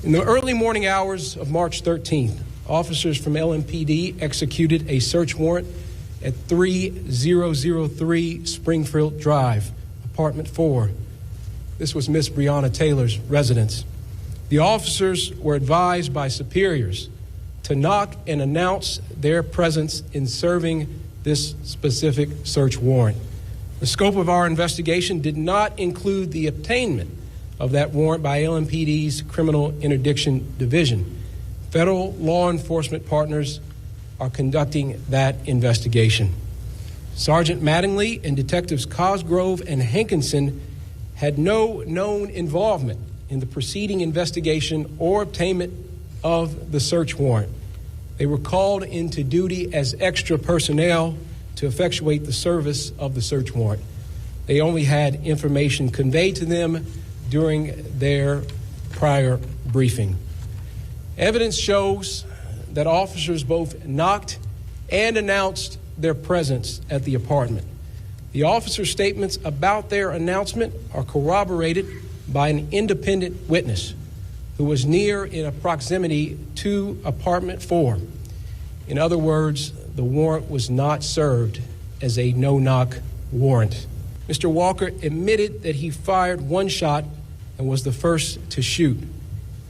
In the early morning hours of March 13th, officers from LMPD executed a search warrant at 3003 Springfield Drive, apartment 4. This was Miss Breonna Taylor's residence. The officers were advised by superiors to knock and announce their presence in serving this specific search warrant. The scope of our investigation did not include the obtainment of that warrant by LMPD's Criminal Interdiction Division. Federal law enforcement partners are conducting that investigation. Sergeant Mattingly and Detectives Cosgrove and Hankison had no known involvement in the preceding investigation or obtainment of the search warrant. They were called into duty as extra personnel to effectuate the service of the search warrant. They only had information conveyed to them during their prior briefing. Evidence shows that officers both knocked and announced their presence at the apartment. The officers' statements about their announcement are corroborated by an independent witness who was near in proximity to apartment 4. In other words, the warrant was not served as a no-knock warrant. Mr. Walker admitted that he fired one shot and was the first to shoot.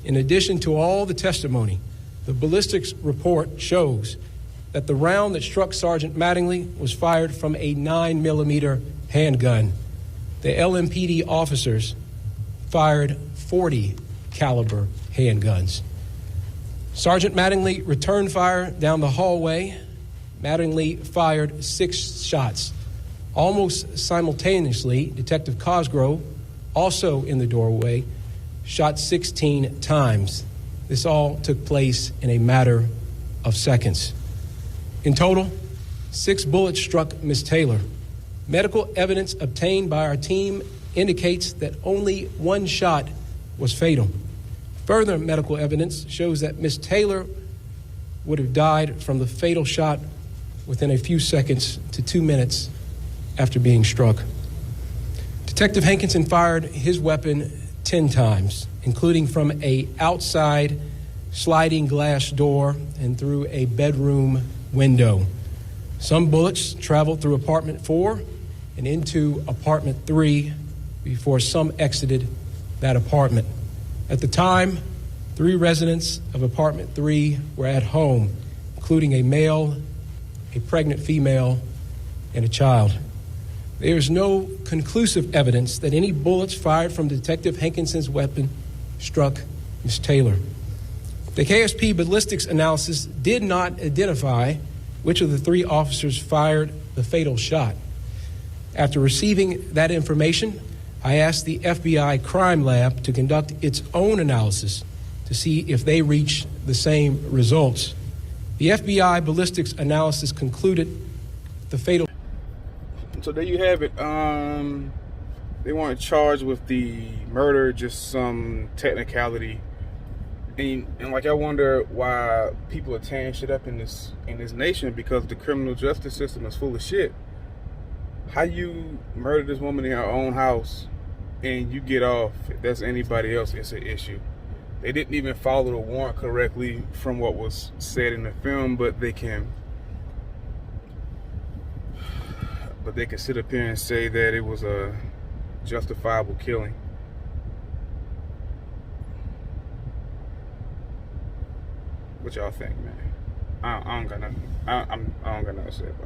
In addition to all the testimony, the ballistics report shows that the round that struck Sergeant Mattingly was fired from a 9mm handgun. The LMPD officers fired 40 caliber handguns. Sergeant Mattingly returned fire down the hallway. Mattingly fired 6 shots. Almost simultaneously, Detective Cosgrove, also in the doorway, shot 16 times. This all took place in a matter of seconds. In total, 6 bullets struck Ms. Taylor. Medical evidence obtained by our team indicates that only 1 shot was fatal. Further medical evidence shows that Ms. Taylor would have died from the fatal shot within a few seconds to 2 minutes after being struck. Detective Hankison fired his weapon 10 times, including from an outside sliding glass door and through a bedroom window. Some bullets traveled through apartment 4 and into apartment 3 before some exited that apartment. At the time, 3 residents of apartment 3 were at home, including a male, a pregnant female, and a child. There is no conclusive evidence that any bullets fired from Detective Hankison's weapon struck Ms. Taylor. The KSP ballistics analysis did not identify which of the 3 officers fired the fatal shot. After receiving that information, I asked the FBI crime lab to conduct its own analysis to see if they reached the same results. The FBI ballistics analysis concluded the fatal. So there you have it. They weren't charged with the murder, just some technicality. And like, I wonder why people are tearing shit up in this nation, because the criminal justice system is full of shit. How you murder this woman in her own house and you get off? If that's anybody else, it's an issue. They didn't even follow the warrant correctly from what was said in the film, but they can sit up here and say that it was a justifiable killing. What y'all think, man? I don't got nothing. I don't got nothing to say about it.